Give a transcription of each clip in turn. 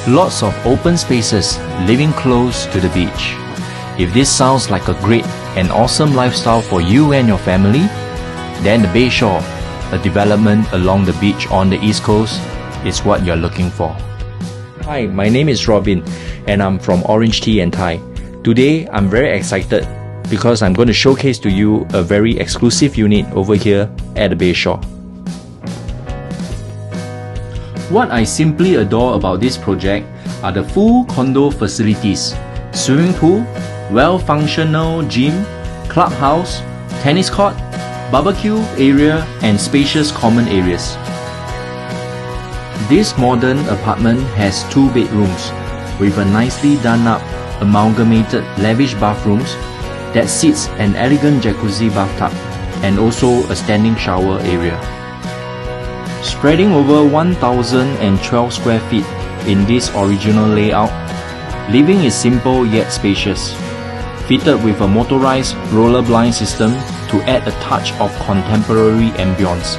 Lots of open spaces, living close to the beach. If this sounds like a great and awesome lifestyle for you and your family, then the Bay Shore, a development along the beach on the East Coast, is what you're looking for. Hi, my name is Robin and I'm from Orange Tea and Thai. Today, I'm very excited because I'm going to showcase to you a very exclusive unit over here at the Bay Shore. What I simply adore about this project are the full condo facilities, swimming pool, well-functional gym, clubhouse, tennis court, barbecue area and spacious common areas. This modern apartment has 2 bedrooms with a nicely done up amalgamated lavish bathrooms that sits an elegant jacuzzi bathtub and also a standing shower area. Spreading over 1,012 square feet in this original layout, living is simple yet spacious, fitted with a motorized roller blind system to add a touch of contemporary ambience.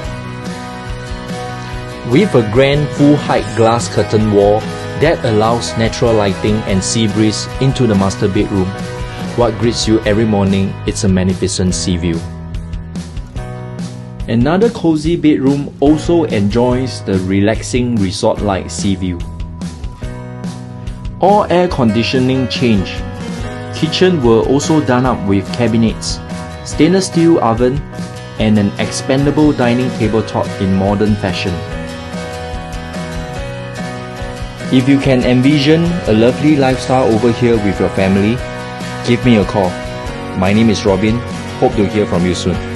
With a grand full-height glass curtain wall that allows natural lighting and sea breeze into the master bedroom, what greets you every morning is a magnificent sea view. Another cozy bedroom also enjoys the relaxing resort-like sea view. All air conditioning changed. Kitchen were also done up with cabinets, stainless steel oven, and an expandable dining tabletop in modern fashion. If you can envision a lovely lifestyle over here with your family, give me a call. My name is Robin. Hope to hear from you soon.